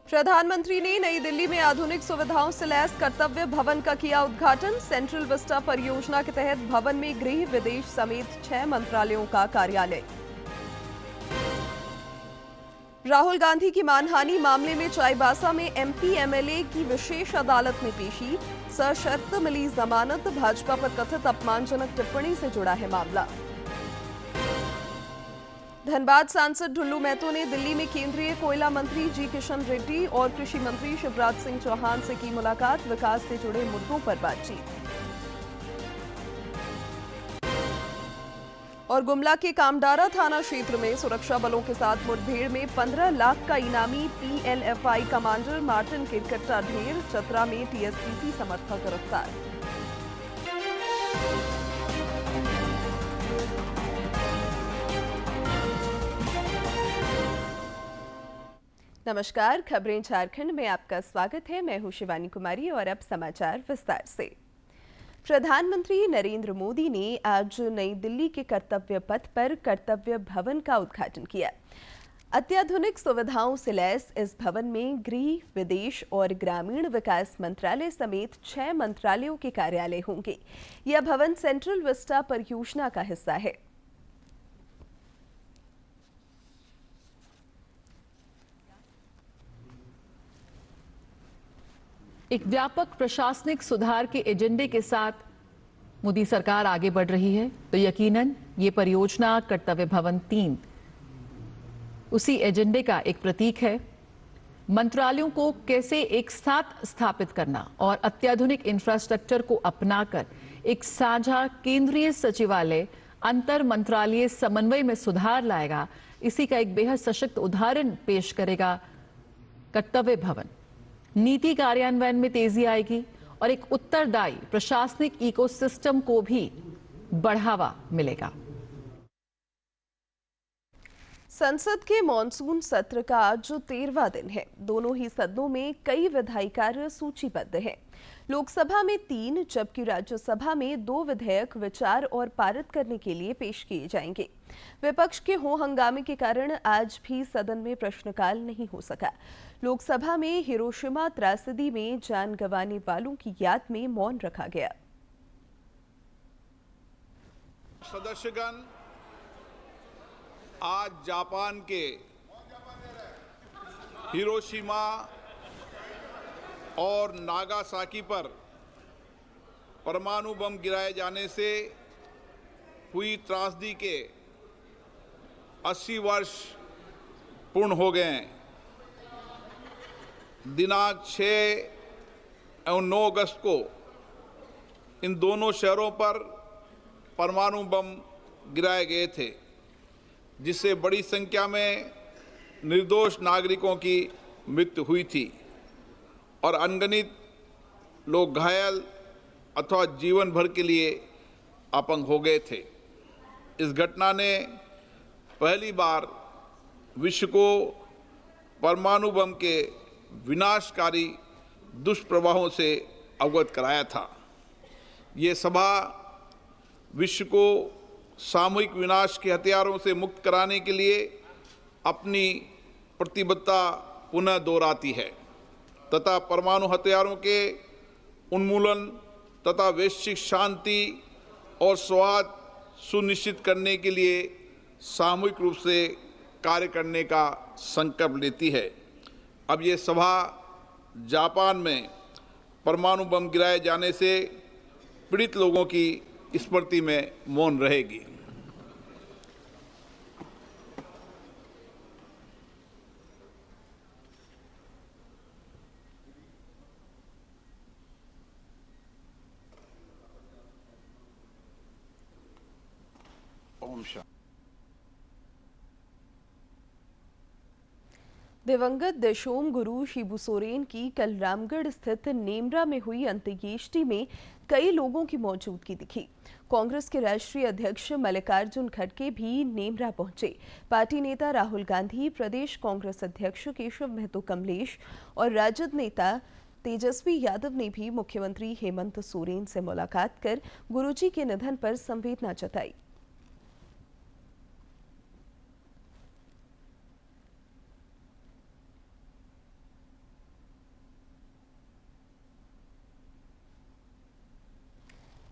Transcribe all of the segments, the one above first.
प्रधानमंत्री ने नई दिल्ली में आधुनिक सुविधाओं से लैस कर्तव्य भवन का किया उद्घाटन। सेंट्रल विस्टा परियोजना के तहत भवन में गृह, विदेश समेत 6 मंत्रालयों का कार्यालय। राहुल गांधी की मानहानि मामले में चाईबासा में एमपी एमएलए की विशेष अदालत में पेशी। सशर्त मिली जमानत। भाजपा पर कथित अपमानजनक टिप्पणी से जुड़ा है मामला। धनबाद सांसद ढुल्लू महतो ने दिल्ली में केंद्रीय कोयला मंत्री जी किशन रेड्डी और कृषि मंत्री शिवराज सिंह चौहान से की मुलाकात। विकास से जुड़े मुद्दों पर बातचीत। और गुमला के कामडारा थाना क्षेत्र में सुरक्षा बलों के साथ मुठभेड़ में 15 लाख का इनामी पीएलएफआई कमांडर मार्टिन किरकट्टा ढेर। चतरा में टीएसपीसी समर्थक गिरफ्तार। नमस्कार, खबरें झारखंड में आपका स्वागत है। मैं हूं शिवानी कुमारी और अब समाचार विस्तार से। प्रधानमंत्री नरेंद्र मोदी ने आज नई दिल्ली के कर्तव्य पथ पर कर्तव्य भवन का उद्घाटन किया। अत्याधुनिक सुविधाओं से लैस इस भवन में गृह, विदेश और ग्रामीण विकास मंत्रालय समेत 6 मंत्रालयों के कार्यालय होंगे। यह भवन सेंट्रल विस्टा परियोजना का हिस्सा है। एक व्यापक प्रशासनिक सुधार के एजेंडे के साथ मोदी सरकार आगे बढ़ रही है, तो यकीनन ये परियोजना कर्तव्य भवन 3 उसी एजेंडे का एक प्रतीक है। मंत्रालयों को कैसे एक साथ स्थापित करना और अत्याधुनिक इंफ्रास्ट्रक्चर को अपनाकर एक साझा केंद्रीय सचिवालय अंतर मंत्रालय समन्वय में सुधार लाएगा, इसी का एक बेहद सशक्त उदाहरण पेश करेगा कर्तव्य भवन। नीति कार्यान्वयन में तेजी आएगी और एक उत्तरदायी प्रशासनिक इकोसिस्टम को भी बढ़ावा मिलेगा। संसद के मॉनसून सत्र का आज 13वां दिन है। दोनों ही सदनों में कई विधायी कार्य सूचीबद्ध हैं। लोकसभा में 3 जबकि राज्यसभा में 2 विधेयक विचार और पारित करने के लिए पेश किए जाएंगे। विपक्ष के हो हंगामे के कारण आज भी सदन में प्रश्नकाल नहीं हो सका। लोकसभा में हिरोशिमा त्रासदी में जान गंवाने वालों की याद में मौन रखा गया। सदस्यगण, आज जापान के हिरोशिमा और नागासाकी पर परमाणु बम गिराए जाने से हुई त्रासदी के 80 वर्ष पूर्ण हो गए हैं। दिनांक 6 और 9 अगस्त को इन दोनों शहरों पर परमाणु बम गिराए गए थे, जिससे बड़ी संख्या में निर्दोष नागरिकों की मृत्यु हुई थी और अनगिनत लोग घायल अथवा जीवन भर के लिए अपंग हो गए थे। इस घटना ने पहली बार विश्व को परमाणु बम के विनाशकारी दुष्प्रभावों से अवगत कराया था। ये सभा विश्व को सामूहिक विनाश के हथियारों से मुक्त कराने के लिए अपनी प्रतिबद्धता पुनः दोहराती है तथा परमाणु हथियारों के उन्मूलन तथा वैश्विक शांति और सौहार्द सुनिश्चित करने के लिए सामूहिक रूप से कार्य करने का संकल्प लेती है। अब ये सभा जापान में परमाणु बम गिराए जाने से पीड़ित लोगों की स्मृति में मौन रहेगी। ओम शांति। दिवंगत दशोम गुरु शिबू सोरेन की कल रामगढ़ स्थित नेमरा में हुई अंत्येष्टि में कई लोगों की मौजूदगी दिखी। कांग्रेस के राष्ट्रीय अध्यक्ष मल्लिकार्जुन खड़गे भी नेमरा पहुंचे। पार्टी नेता राहुल गांधी, प्रदेश कांग्रेस अध्यक्ष केशव महतो कमलेश और राजद नेता तेजस्वी यादव ने भी मुख्यमंत्री हेमंत सोरेन से मुलाकात कर गुरुजी के निधन पर संवेदना जताई।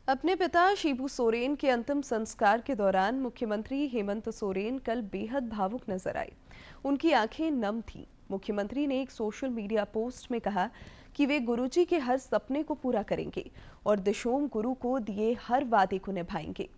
अपने पिता शिबू सोरेन के अंतिम संस्कार के दौरान मुख्यमंत्री हेमंत सोरेन कल बेहद भावुक नजर आए। उनकी आंखें नम थीं। मुख्यमंत्री ने एक सोशल मीडिया पोस्ट में कहा कि वे गुरुजी के हर सपने को पूरा करेंगे और दिशोम गुरु को दिए हर वादे को निभाएंगे।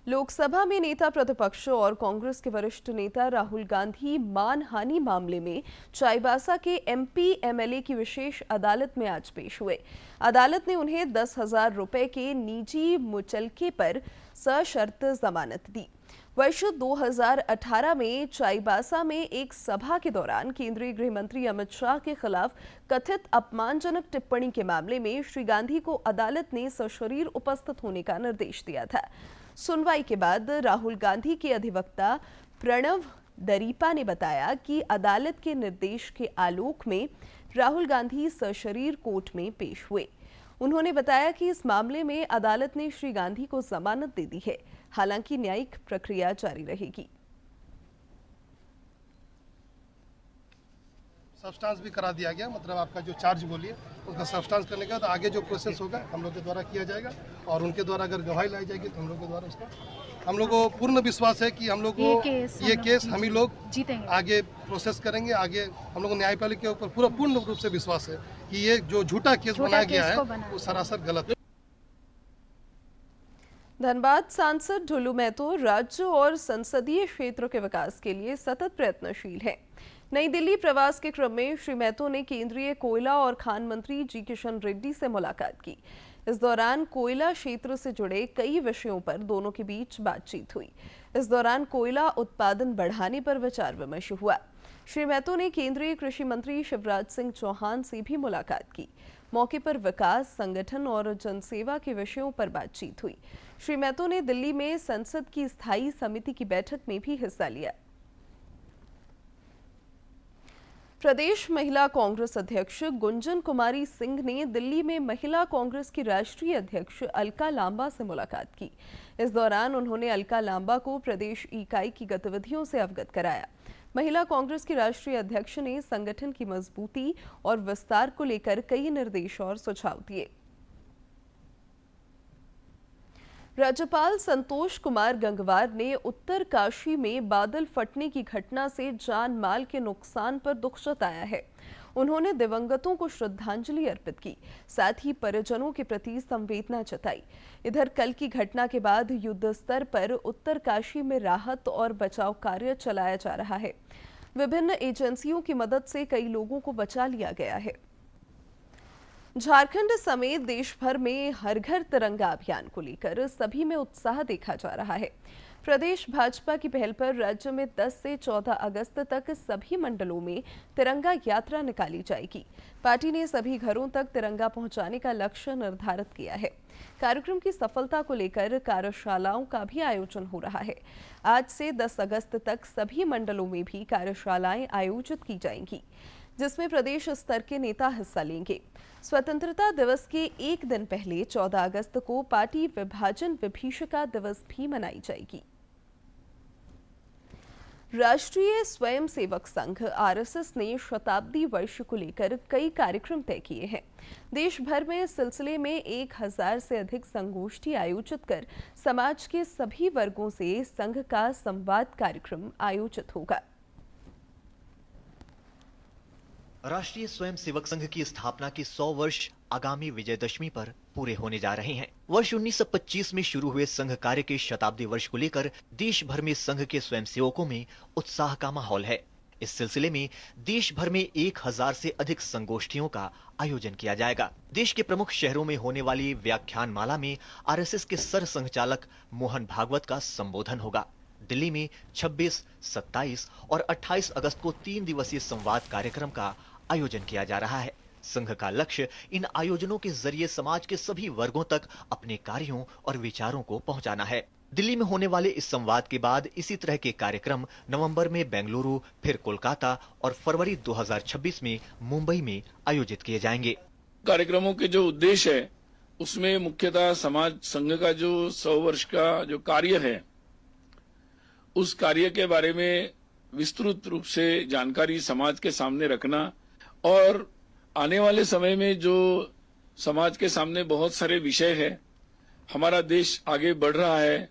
लोकसभा में नेता प्रतिपक्ष और कांग्रेस के वरिष्ठ नेता राहुल गांधी मानहानि मामले में चाईबासा के एमपी एमएलए की विशेष अदालत में आज पेश हुए। अदालत ने उन्हें 10,000 रुपए के निजी मुचलके पर सशर्त जमानत दी। वर्ष 2018 में चाईबासा में एक सभा के दौरान केंद्रीय गृह मंत्री अमित शाह के खिलाफ कथित अपमानजनक टिप्पणी के मामले में श्री गांधी को अदालत ने सशरीर उपस्थित होने का निर्देश दिया था। सुनवाई के बाद राहुल गांधी के अधिवक्ता प्रणव दरीपा ने बताया कि अदालत के निर्देश के आलोक में राहुल गांधी सशरीर कोर्ट में पेश हुए। उन्होंने बताया कि इस मामले में अदालत ने श्री गांधी को जमानत दे दी है, हालांकि न्यायिक प्रक्रिया जारी रहेगी। सब्सटेंस भी करा दिया गया, मतलब आपका जो चार्ज बोलिए उसका सब्सटेंस करने के बाद आगे जो प्रोसेस होगा हम लोग के द्वारा किया जाएगा और उनके द्वारा अगर गवाही लाई जाएगी तो हम लोग के द्वारा उसका हम लोग को पूर्ण विश्वास है कि हम लोग को ये केस हम ही लोग जीतेंगे, आगे प्रोसेस करेंगे। आगे हम लोग को न्यायपालिका के ऊपर पूरा पूर्ण रूप से विश्वास है कि ये जो झूठा केस बनाया गया है वो सरासर गलत है। धनबाद सांसद ढुलू महतो राज्य और संसदीय क्षेत्र के विकास के लिए सतत प्रयत्नशील हैं। नई दिल्ली प्रवास के क्रम में श्री महतो ने केंद्रीय कोयला और खान मंत्री जी किशन रेड्डी से मुलाकात की। इस दौरान कोयला क्षेत्र से जुड़े कई विषयों पर दोनों के बीच बातचीत हुई। इस दौरान कोयला उत्पादन बढ़ाने पर विचार विमर्श हुआ। श्री महतो ने केंद्रीय कृषि मंत्री शिवराज सिंह चौहान से भी मुलाकात की। मौके पर विकास, संगठन और जनसेवा के विषयों पर बातचीत हुई। श्री महतो ने दिल्ली में संसद की स्थायी समिति की बैठक में भी हिस्सा लिया। प्रदेश महिला कांग्रेस अध्यक्ष गुंजन कुमारी सिंह ने दिल्ली में महिला कांग्रेस की राष्ट्रीय अध्यक्ष अलका लांबा से मुलाकात की। इस दौरान उन्होंने अलका लांबा को प्रदेश इकाई की गतिविधियों से अवगत कराया। महिला कांग्रेस की राष्ट्रीय अध्यक्ष ने संगठन की मजबूती और विस्तार को लेकर कई निर्देश और सुझाव दिए। राज्यपाल संतोष कुमार गंगवार ने उत्तरकाशी में बादल फटने की घटना से जान माल के नुकसान पर दुख जताया है। उन्होंने दिवंगतों को श्रद्धांजलि अर्पित की, साथ ही परिजनों के प्रति संवेदना जताई। इधर कल की घटना के बाद युद्ध स्तर पर उत्तरकाशी में राहत और बचाव कार्य चलाया जा रहा है। विभिन्न एजेंसियों की मदद से कई लोगों को बचा लिया गया है। झारखंड समेत देश भर में हर घर तिरंगा अभियान को लेकर सभी में उत्साह देखा जा रहा है। प्रदेश भाजपा की पहल पर राज्य में 10 से 14 अगस्त तक सभी मंडलों में तिरंगा यात्रा निकाली जाएगी। पार्टी ने सभी घरों तक तिरंगा पहुंचाने का लक्ष्य निर्धारित किया है। कार्यक्रम की सफलता को लेकर कार्यशालाओं का भी आयोजन हो रहा है। आज से 10 अगस्त तक सभी मंडलों में भी कार्यशालाएं आयोजित की जाएंगी, जिसमें प्रदेश स्तर के नेता हिस्सा लेंगे। स्वतंत्रता दिवस के एक दिन पहले 14 अगस्त को पार्टी विभाजन विभीषिका दिवस भी मनाई जाएगी। राष्ट्रीय स्वयंसेवक संघ आरएसएस ने शताब्दी वर्ष को लेकर कई कार्यक्रम तय किए हैं। देश भर में इस सिलसिले में 1000 से अधिक संगोष्ठी आयोजित कर समाज के सभी वर्गों से संघ का संवाद कार्यक्रम आयोजित होगा। राष्ट्रीय स्वयंसेवक संघ की स्थापना के 100 वर्ष आगामी विजयदशमी पर पूरे होने जा रहे हैं। वर्ष 1925 में शुरू हुए संघ कार्य के शताब्दी वर्ष को लेकर देश भर में संघ के स्वयंसेवकों में उत्साह का माहौल है। इस सिलसिले में देश भर में 1000 से अधिक संगोष्ठियों का आयोजन किया जाएगा। देश के प्रमुख शहरों में होने वाली व्याख्यान माला में आरएसएस के सर संघचालक मोहन भागवत का संबोधन होगा। दिल्ली में 26, 27 और 28 अगस्त को 3 दिवसीय संवाद कार्यक्रम का आयोजन किया जा रहा है। संघ का लक्ष्य इन आयोजनों के जरिए समाज के सभी वर्गों तक अपने कार्यों और विचारों को पहुंचाना है। दिल्ली में होने वाले इस संवाद के बाद इसी तरह के कार्यक्रम नवंबर में बेंगलुरु, फिर कोलकाता और फरवरी 2026 में मुंबई में आयोजित किए जाएंगे। कार्यक्रमों के जो उद्देश्य है उसमें मुख्यतः समाज संघ का जो 100 वर्ष का जो कार्य है उस कार्य के बारे में विस्तृत रूप से जानकारी समाज के सामने रखना और आने वाले समय में जो समाज के सामने बहुत सारे विषय है, हमारा देश आगे बढ़ रहा है,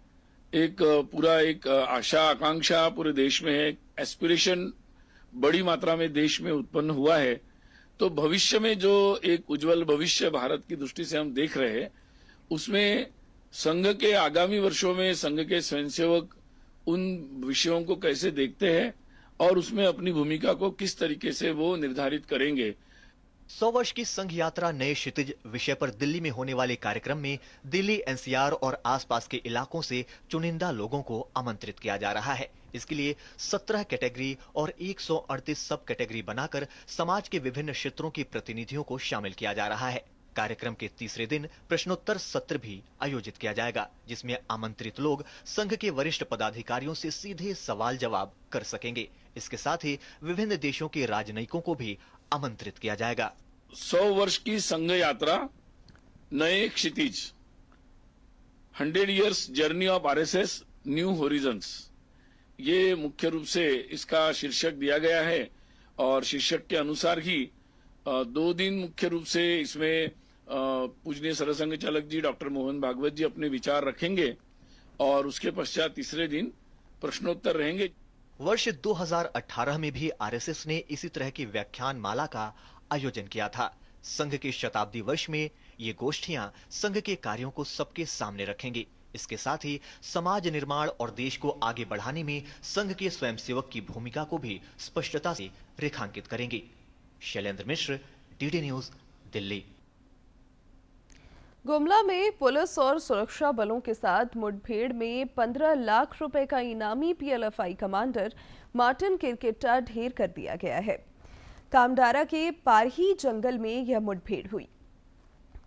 एक पूरा एक आशा आकांक्षा पूरे देश में है, एस्पिरेशन बड़ी मात्रा में देश में उत्पन्न हुआ है। तो भविष्य में जो एक उज्जवल भविष्य भारत की दृष्टि से हम देख रहे हैं, उसमें संघ के आगामी वर्षों में संघ के स्वयंसेवक उन विषयों को कैसे देखते हैं और उसमें अपनी भूमिका को किस तरीके से वो निर्धारित करेंगे। 100 वर्ष की संघ यात्रा नए क्षितिज विषय पर दिल्ली में होने वाले कार्यक्रम में दिल्ली एनसीआर और आसपास के इलाकों से चुनिंदा लोगों को आमंत्रित किया जा रहा है। इसके लिए 17 कैटेगरी और 138 सब कैटेगरी बनाकर समाज के विभिन्न क्षेत्रों के प्रतिनिधियों को शामिल किया जा रहा है। कार्यक्रम के तीसरे दिन प्रश्नोत्तर सत्र भी आयोजित किया जाएगा, जिसमें आमंत्रित लोग संघ के वरिष्ठ पदाधिकारियों से सीधे सवाल जवाब कर सकेंगे। इसके साथ ही विभिन्न देशों के राजनयिकों को भी आमंत्रित किया जाएगा। 100 वर्ष की संघ यात्रा नए क्षितिज, 100 years journey of RSS new Horizons, ये मुख्य रूप से इसका शीर्षक दिया गया है। और शीर्षक के अनुसार ही 2 दिन मुख्य रूप से इसमें पूजनीय सरसंघ चालक जी डॉक्टर मोहन भागवत जी अपने विचार रखेंगे और उसके पश्चात तीसरे दिन प्रश्नोत्तर रहेंगे। वर्ष 2018 में भी आरएसएस ने इसी तरह की व्याख्यान माला का आयोजन किया था। संघ के शताब्दी वर्ष में ये गोष्ठियां संघ के कार्यों को सबके सामने रखेंगी। इसके साथ ही समाज निर्माण और देश को आगे बढ़ाने में संघ के स्वयंसेवक की भूमिका को भी स्पष्टता से रेखांकित करेंगी। शैलेंद्र मिश्र, डीडी न्यूज, दिल्ली। गुमला में पुलिस और सुरक्षा बलों के साथ मुठभेड़ में 15 लाख रुपए का इनामी पीएलएफआई कमांडर मार्टिन किरकिट्टा ढेर कर दिया गया है। कामडारा के पारही जंगल में यह मुठभेड़ हुई।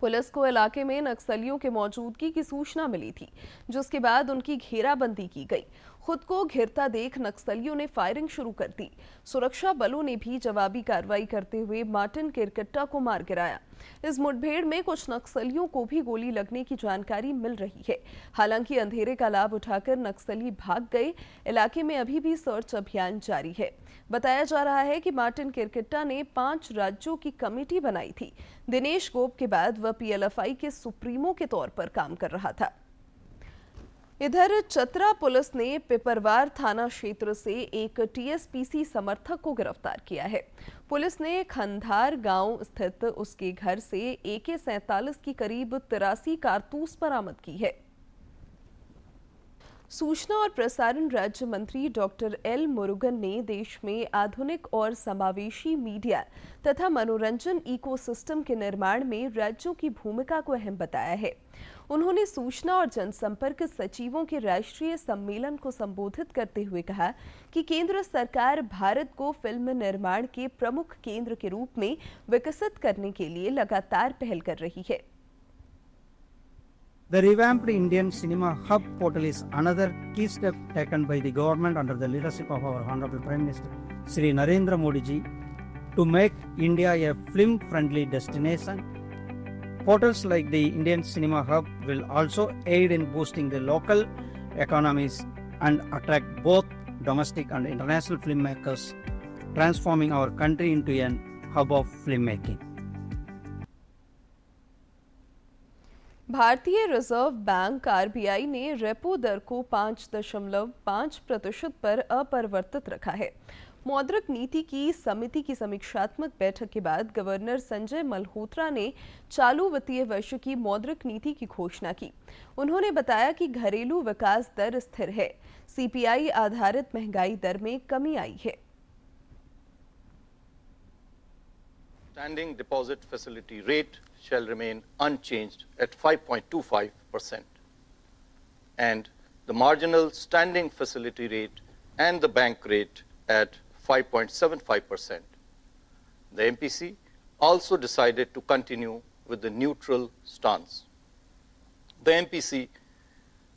पुलिस को इलाके में नक्सलियों के मौजूदगी की सूचना मिली थी, जिसके बाद उनकी घेराबंदी की गई। खुद को घिरता देख नक्सलियों ने फायरिंग शुरू कर दी। सुरक्षा बलों ने भी जवाबी कार्रवाई करते हुए मार्टिन किरकिट्टा को मार गिराया। इस मुठभेड़ में कुछ नक्सलियों को भी गोली लगने की जानकारी मिल रही है। हालांकि अंधेरे का लाभ उठाकर नक्सली भाग गए। इलाके में अभी भी सर्च अभियान जारी है। बताया जा रहा है कि मार्टिन किरकिट्टा ने 5 राज्यों की कमेटी बनाई थी। दिनेश गोप के बाद वह पीएलएफआई के सुप्रीमो के तौर पर काम कर रहा था। इधर चतरा पुलिस ने पिपरवार थाना क्षेत्र से एक टीएसपीसी समर्थक को गिरफ्तार किया है। पुलिस ने खंधार गांव स्थित उसके घर से AK-47 की करीब 83 कारतूस बरामद की है। सूचना और प्रसारण राज्य मंत्री डॉक्टर एल मुरुगन ने देश में आधुनिक और समावेशी मीडिया तथा मनोरंजन इकोसिस्टम के निर्माण में राज्यों की भूमिका को अहम बताया है। उन्होंने सूचना और जनसंपर्क सचिवों के राष्ट्रीय सम्मेलन को संबोधित करते हुए कहा कि केंद्र सरकार भारत को फिल्म निर्माण के प्रमुख केंद्र के रूप में विकसित करने के लिए लगातार पहल कर रही है। The revamped Indian Cinema Hub portal is another key step taken by the government under the leadership of our Honorable Prime Minister Shri Narendra Modi ji to make India a film-friendly destination. Portals like the Indian Cinema Hub will also aid in boosting the local economies and attract both domestic and international filmmakers, transforming our country into a hub of filmmaking. भारतीय reserve bank RBI ने repo दर को 5.5% पर अपरिवर्तित रखा है। मौद्रिक नीति की समिति की समीक्षात्मक बैठक के बाद गवर्नर संजय मल्होत्रा ने चालू वित्तीय वर्ष की मौद्रिक नीति की घोषणा की। उन्होंने बताया कि घरेलू विकास दर स्थिर है। सीपीआई आधारित महंगाई दर में कमी आई है। Standing deposit facility rate shall remain unchanged at 5.25% and the marginal standing facility rate and the bank rate at 5.75%. The MPC also decided to continue with the neutral stance. The MPC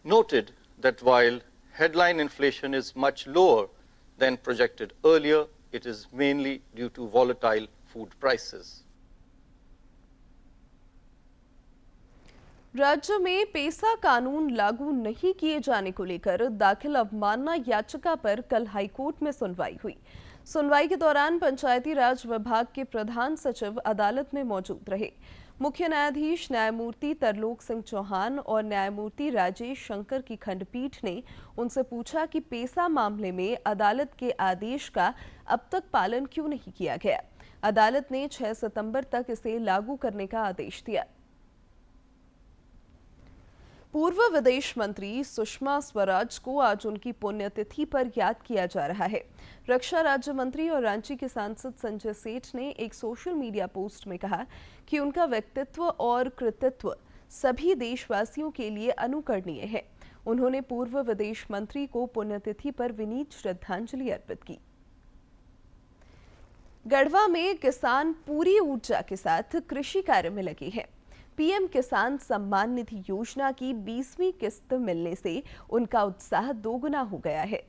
noted that while headline inflation is much lower than projected earlier, it is mainly due to volatile food prices. राज्य में पेसा कानून लागू नहीं किए जाने को लेकर दाखिल अवमानना याचिका पर कल हाईकोर्ट में सुनवाई हुई। सुनवाई के दौरान पंचायती राज विभाग के प्रधान सचिव अदालत में मौजूद रहे। मुख्य न्यायाधीश न्यायमूर्ति तरलोक सिंह चौहान और न्यायमूर्ति राजेश शंकर की खंडपीठ ने उनसे पूछा कि पेसा मामले में अदालत के आदेश का अब तक पालन क्यों नहीं किया गया। अदालत ने 6 सितंबर तक इसे लागू करने का आदेश दिया। पूर्व विदेश मंत्री सुषमा स्वराज को आज उनकी पुण्यतिथि पर याद किया जा रहा है। रक्षा राज्य मंत्री और रांची के सांसद संजय सेठ ने एक सोशल मीडिया पोस्ट में कहा कि उनका व्यक्तित्व और कृतित्व सभी देशवासियों के लिए अनुकरणीय है। उन्होंने पूर्व विदेश मंत्री को पुण्यतिथि पर विनीत श्रद्धांजलि अर्पित की। गढ़वा में किसान पूरी ऊर्जा के साथ कृषि कार्य में लगे हैं। पीएम किसान सम्मान निधि योजना की 20वीं किस्त मिलने से उनका उत्साह दोगुना हो गया है।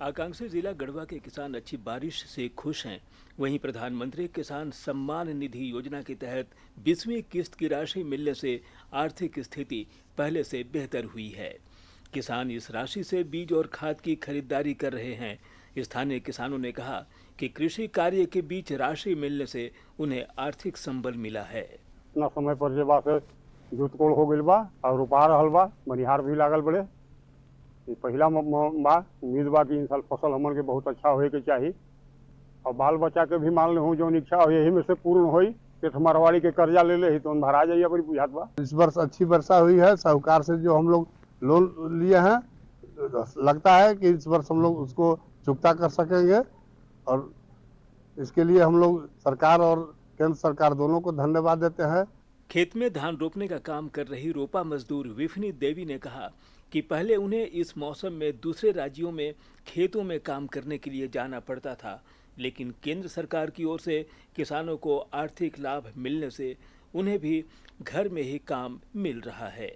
आकांक्षी जिला गढ़वा के किसान अच्छी बारिश से खुश हैं। वहीं प्रधानमंत्री किसान सम्मान निधि योजना के तहत 20वीं किस्त की राशि मिलने से आर्थिक स्थिति पहले से बेहतर हुई है। किसान इस राशि से बीज और खाद की खरीदारी कर रहे हैं। स्थानीय किसानों ने कहा कि कृषि कार्य के बीच राशि मिलने से उन्हें आर्थिक संबल मिला है। इतना समय पर जे बा से जुतकोड़ हो गइल बा और रोपा रहल बा, बनिहार भी लागल बड़े। ये पहला बा, उम्मीद बा कि इन साल फसल हमन के बहुत अच्छा होए के चाहिए और बाल बच्चा के भी मान ले हूँ जो इच्छा हो यही में से पूर्ण होई। पेट मरवाड़ी के कर्जा ले ले ही तो भरा जाइए अपनी बुझात बा। इस वर्ष अच्छी वर्षा हुई है। साहूकार से जो हम लोग लोन लिए हैं, लगता है कि इस वर्ष हम लोग उसको चुकता कर सकेंगे और इसके लिए हम लोग सरकार और केंद्र सरकार दोनों को धन्यवाद देते हैं। खेत में धान रोपने का काम कर रही रोपा मजदूर विफनी देवी ने कहा कि पहले उन्हें इस मौसम में दूसरे राज्यों में खेतों में काम करने के लिए जाना पड़ता था, लेकिन केंद्र सरकार की ओर से किसानों को आर्थिक लाभ मिलने से उन्हें भी घर में ही काम मिल रहा है।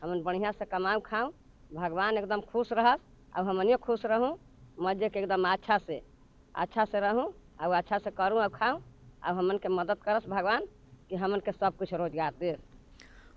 हम बढ़िया से कमाऊ खाऊं, भगवान एकदम खुश रहस और हमनियो खुश रहूं, मजे के एकदम अच्छा से रहूं और अच्छा से करूं और खाऊं और हमन के मदद करस भगवान कि हमन के सब कुछ रोजगार दे।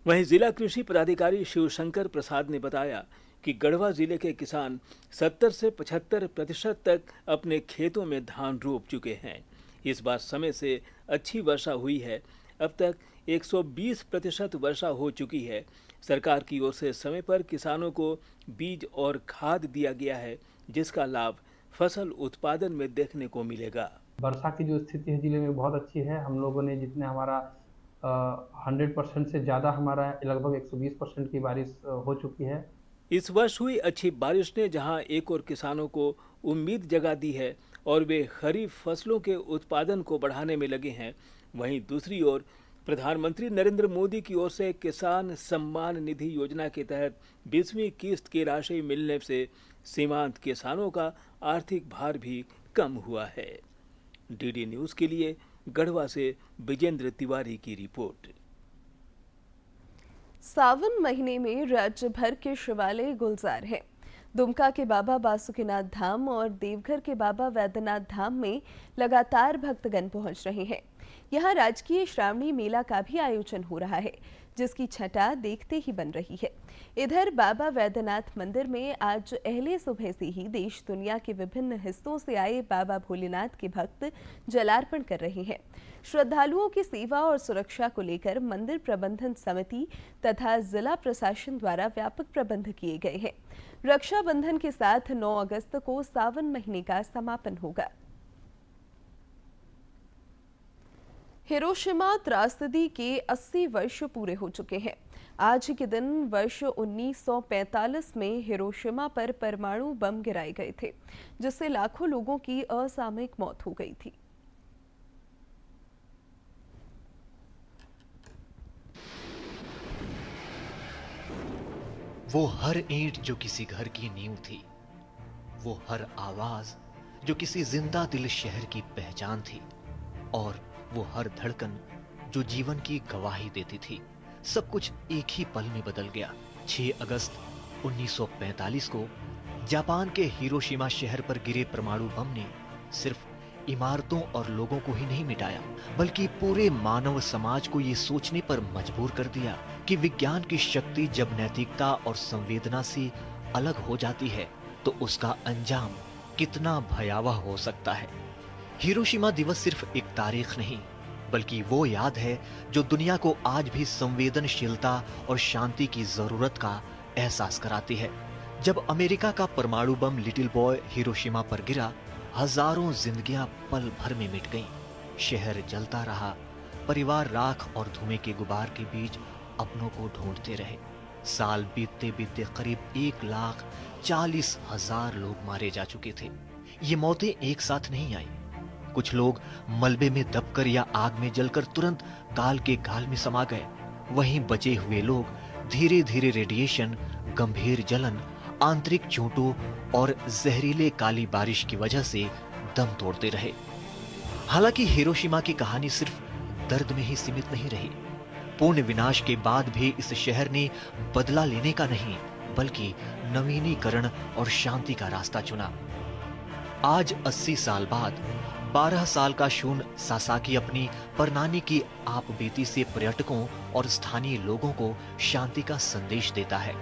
वहीं जिला कृषि पदाधिकारी शिवशंकर प्रसाद ने बताया कि गढ़वा जिले के किसान 70 से 75% तक अपने खेतों में धान रोप चुके हैं। इस बार समय से अच्छी वर्षा हुई है। अब तक 120% वर्षा हो चुकी है। सरकार की ओर से समय पर किसानों को बीज और खाद दिया गया है, जिसका लाभ फसल उत्पादन में देखने को मिलेगा। वर्षा की जो स्थिति है जिले में बहुत अच्छी है। हम लोगों ने जितने हमारा 100% से ज़्यादा हमारा लगभग 120% की बारिश हो चुकी है। इस वर्ष हुई अच्छी बारिश ने जहां एक और किसानों को उम्मीद जगा दी है और वे खरीफ फसलों के उत्पादन को बढ़ाने में लगे हैं, वहीं दूसरी ओर प्रधानमंत्री नरेंद्र मोदी की ओर से किसान सम्मान निधि योजना के तहत 20वीं किस्त की राशि मिलने से सीमांत किसानों का आर्थिक भार भी कम हुआ है। डीडी न्यूज के लिए गढ़वा से विजेंद्र तिवारी की रिपोर्ट। सावन महीने में राज्य भर के शिवालय गुलजार हैं। दुमका के बाबा बासुकीनाथ धाम और देवघर के बाबा वैद्यनाथ धाम में लगातार भक्तगण पहुंच रहे हैं। यहां राजकीय श्रावणी मेला का भी आयोजन हो रहा है, जिसकी छटा देखते ही बन रही है। इधर बाबा वैद्यनाथ मंदिर में आज अहले सुबह से ही देश दुनिया के विभिन्न हिस्सों से आए बाबा भोलेनाथ के भक्त जलार्पण कर रहे हैं। श्रद्धालुओं की सेवा और सुरक्षा को लेकर मंदिर प्रबंधन समिति तथा जिला प्रशासन द्वारा व्यापक प्रबंध किए गए हैं। रक्षाबंधन के साथ 9 अगस्त को सावन महीने का समापन होगा। हिरोशिमा त्रासदी के 80 वर्ष पूरे हो चुके हैं। आज के दिन वर्ष 1945 में हिरोशिमा पर परमाणु बम गिराए गए थे, जिससे लाखों लोगों की असामयिक मौत हो गई थी। वो हर ईंट जो किसी घर की नींव थी, वो हर आवाज जो किसी जिंदा दिल शहर की पहचान थी, और वो हर धड़कन जो जीवन की गवाही देती थी, सब कुछ एक ही पल में बदल गया। 6 अगस्त 1945 को जापान के हिरोशिमा शहर पर गिरे परमाणु बम ने सिर्फ इमारतों और लोगों को ही नहीं मिटाया, बल्कि पूरे मानव समाज को ये सोचने पर मजबूर कर दिया कि विज्ञान की शक्ति जब नैतिकता और संवेदना से अलग हो जाती है तो उसका अंजाम कितना भयावह हो सकता है। हिरोशिमा दिवस सिर्फ एक तारीख नहीं, बल्कि वो याद है जो दुनिया को आज भी संवेदनशीलता और शांति की जरूरत का एहसास कराती है। जब अमेरिका का परमाणु बम लिटिल बॉय हिरोशिमा पर गिरा, हजारों जिंदगियां पल भर में मिट गईं। शहर जलता रहा, परिवार राख और धुएं के गुबार के बीच अपनों को ढूंढते रहे। साल बीतते बीतते करीब 1,40,000 लोग मारे जा चुके थे। ये मौतें एक साथ नहीं आई। कुछ लोग मलबे में दबकर या आग में जलकर तुरंत काल के गाल में समा गए। वहीं बचे हुए लोग धीरे धीरे रेडिएशन, गंभीर जलन, आंतरिक चोटों और जहरीले काली बारिश की वजह से दम तोड़ते रहे। हालांकि हिरोशिमा की कहानी सिर्फ दर्द में ही सीमित नहीं रही। पूर्ण विनाश के बाद भी इस शहर ने बदला लेने का नहीं, बल्कि नवीनीकरण और शांति का रास्ता चुना। आज 80 साल बाद 12 साल का शून सासाकी अपनी परनानी की आपबीती से पर्यटकों और स्थानीय लोगों को शांति का संदेश देता है।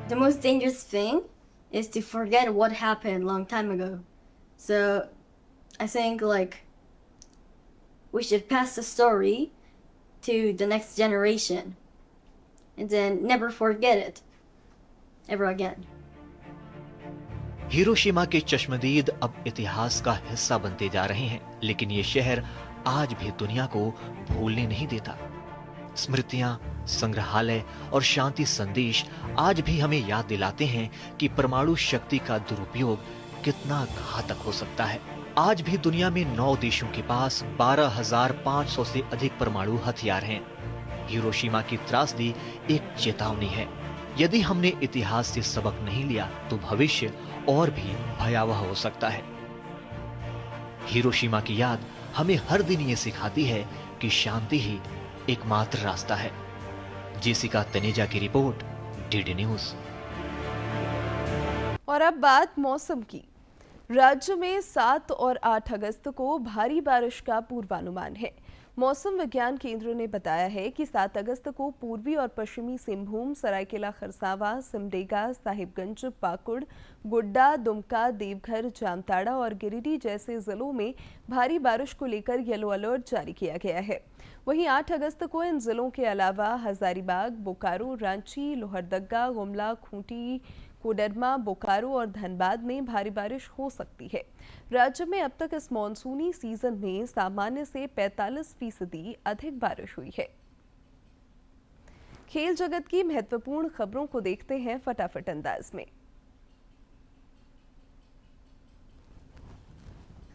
The most dangerous thing is to forget what happened long time ago. So I think we should pass the story to the next generation and then never forget it ever again. Hiroshima के चश्मदीद अब इतिहास का हिस्सा बनते जा रहे हैं, लेकिन ये शहर आज भी दुनिया को भूलने नहीं देता। स्मृतियां, संग्रहालय और शांति संदेश आज भी हमें याद दिलाते हैं कि परमाणु शक्ति का दुरुपयोग कितना घातक हो सकता है। आज भी दुनिया में 9 देशों के पास 12,500 से अधिक परमाणु हथियार हैं। हिरोशिमा की त्रासदी एक चेतावनी है। यदि हमने इतिहास से सबक नहीं लिया तो भविष्य और भी भयावह हो सकता है। हिरोशिमा की याद हमें हर दिन ये सिखाती है कि शांति ही एकमात्र रास्ता है। जेसिका तनेजा की रिपोर्ट, डीडी न्यूज। और अब बात मौसम की। राज्य में 7 और 8 अगस्त को भारी बारिश का पूर्वानुमान है। मौसम विज्ञान केंद्र ने बताया है कि 7 अगस्त को पूर्वी और पश्चिमी सिंहभूम, सरायकेला खरसावां, सिमडेगा, साहिबगंज, पाकुड़, गोड्डा, दुमका, देवघर, जामताड़ा और गिरिडीह जैसे जिलों में भारी बारिश को लेकर येलो अलर्ट जारी किया गया है। वहीं 8 अगस्त को इन जिलों के अलावा हजारीबाग, बोकारो, रांची, लोहरदगा, गुमला, खूंटी, कोडरमा, बोकारो और धनबाद में भारी बारिश हो सकती है। राज्य में अब तक इस मॉनसूनी सीजन में सामान्य से 45% अधिक बारिश हुई है। खेल जगत की महत्वपूर्ण खबरों को देखते हैं फटाफट अंदाज में।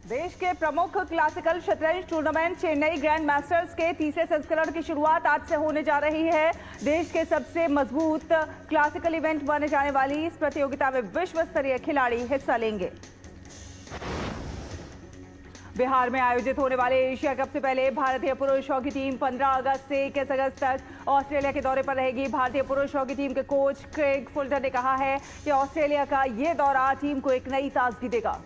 देश के प्रमुख क्लासिकल शतरंज टूर्नामेंट चेन्नई ग्रैंड मास्टर्स के तीसरे संस्करण की शुरुआत आज से होने जा रही है। देश के सबसे मजबूत क्लासिकल इवेंट माने जाने वाली इस प्रतियोगिता में विश्व स्तरीय खिलाड़ी हिस्सा लेंगे। बिहार में आयोजित होने वाले एशिया कप से पहले भारतीय पुरुष हॉकी टीम 15 अगस्त से 21 अगस्त तक ऑस्ट्रेलिया के दौरे पर रहेगी। भारतीय पुरुष हॉकी टीम के कोच क्रेग फुल्टन ने कहा है कि ऑस्ट्रेलिया का ये दौरा टीम को एक नई ताजगी देगा।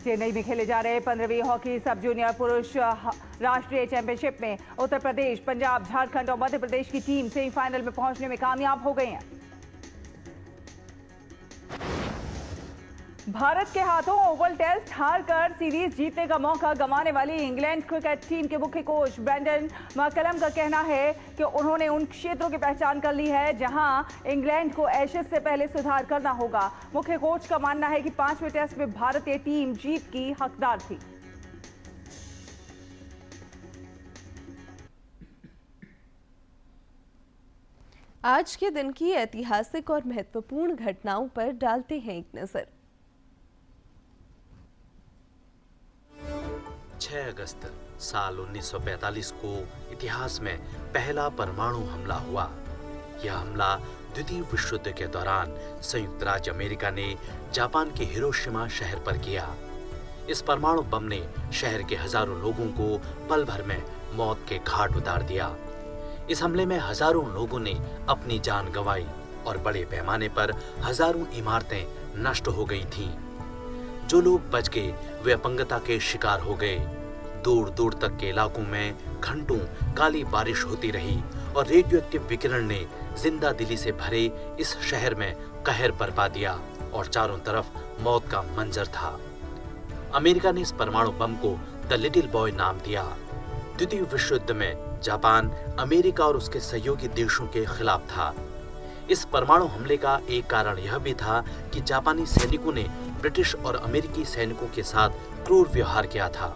चेन्नई में खेले जा रहे 15वीं हॉकी सब जूनियर पुरुष राष्ट्रीय चैंपियनशिप में उत्तर प्रदेश, पंजाब, झारखंड और मध्य प्रदेश की टीम सेमीफाइनल में पहुंचने में कामयाब हो गई हैं। भारत के हाथों ओवल टेस्ट हारकर सीरीज जीतने का मौका गंवाने वाली इंग्लैंड क्रिकेट टीम के मुख्य कोच ब्रेंडन मैकलम का कहना है कि उन्होंने उन क्षेत्रों की पहचान कर ली है जहां इंग्लैंड को एशेज से पहले सुधार करना होगा। मुख्य कोच का मानना है कि 5वें टेस्ट में भारतीय टीम जीत की हकदार थी। आज के दिन की ऐतिहासिक और महत्वपूर्ण घटनाओं पर डालते हैं एक नजर। 6 अगस्त साल 1945 को इतिहास में पहला परमाणु हमला हुआ। यह हमला द्वितीय विश्व युद्ध के दौरान संयुक्त राज्य अमेरिका ने जापान के हिरोशिमा शहर पर किया। इस परमाणु बम ने शहर के हजारों लोगों को पल भर में मौत के घाट उतार दिया। इस हमले में हजारों लोगों ने अपनी जान गंवाई और बड़े पैमाने पर हजारों इमारतें नष्ट हो गई थीं। जो लोग बच गए वे अपंगता के शिकार हो गए। दूर दूर तक के इलाकों में घंटों काली बारिश होती रही और रेडियोएक्टिव विकिरण ने जिंदा दिली से भरे इस शहर में कहर बरपा दिया और चारों तरफ मौत का मंजर था। अमेरिका ने इस परमाणु बम को द लिटिल बॉय नाम दिया। द्वितीय विश्व युद्ध में जापान अमेरिका और उसके सहयोगी देशों के खिलाफ था। इस परमाणु हमले का एक कारण यह भी था कि जापानी सैनिकों ने ब्रिटिश और अमेरिकी सैनिकों के साथ क्रूर व्यवहार किया था।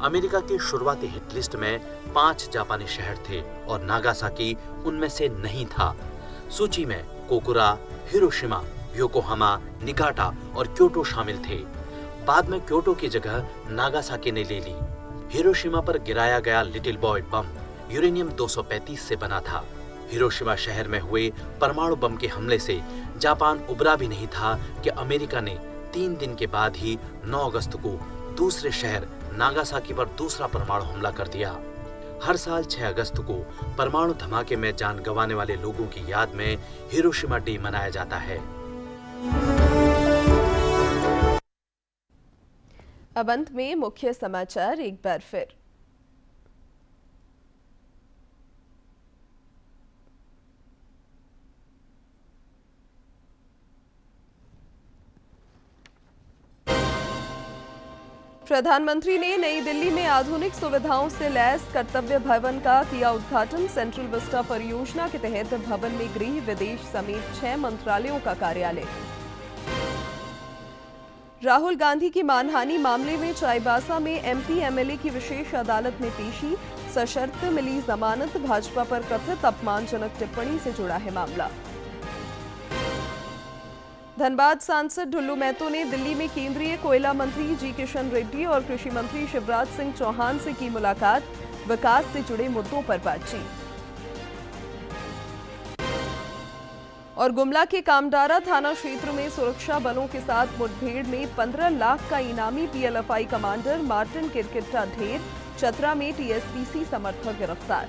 अमेरिका की शुरुआती हिट लिस्ट में 5 जापानी शहर थे और नागासाकी उनमें से नहीं था। सूची में कोकुरा, हिरोशिमा, योकोहामा, निगाटा और क्योटो शामिल थे। बाद में क्योटो की जगह नागासाकी ने ले ली। हिरोशिमा पर गिराया गया लिटिल बॉय बम यूरेनियम 235 से बना था। हिरोशिमा शहर में हुए परमाणु बम के हमले से जापान उबरा भी नहीं था कि अमेरिका ने 3 दिन के बाद ही 9 अगस्त को दूसरे शहर नागासाकी पर दूसरा परमाणु हमला कर दिया। हर साल 6 अगस्त को परमाणु धमाके में जान गंवाने वाले लोगों की याद में हिरोशिमा डे मनाया जाता है। अब अंत में मुख्य समाचार एक बार फिर। प्रधानमंत्री ने नई दिल्ली में आधुनिक सुविधाओं से लैस कर्तव्य भवन का किया उद्घाटन। सेंट्रल विस्टा परियोजना के तहत भवन में गृह, विदेश समेत 6 मंत्रालयों का कार्यालय। राहुल गांधी की मानहानि मामले में चाईबासा में एमपी एमएलए की विशेष अदालत में पेशी। सशर्त मिली जमानत। भाजपा पर कथित अपमानजनक टिप्पणी से जुड़ा है मामला। धनबाद सांसद ढुल्लू महतो ने दिल्ली में केंद्रीय कोयला मंत्री जी किशन रेड्डी और कृषि मंत्री शिवराज सिंह चौहान से की मुलाकात। विकास से जुड़े मुद्दों पर बातचीत। और गुमला के कामडारा थाना क्षेत्र में सुरक्षा बलों के साथ मुठभेड़ में 15 लाख का इनामी पीएलएफआई कमांडर मार्टिन किरकिट्टा ढेर। चतरा में टीएसपीसी समर्थक गिरफ्तार।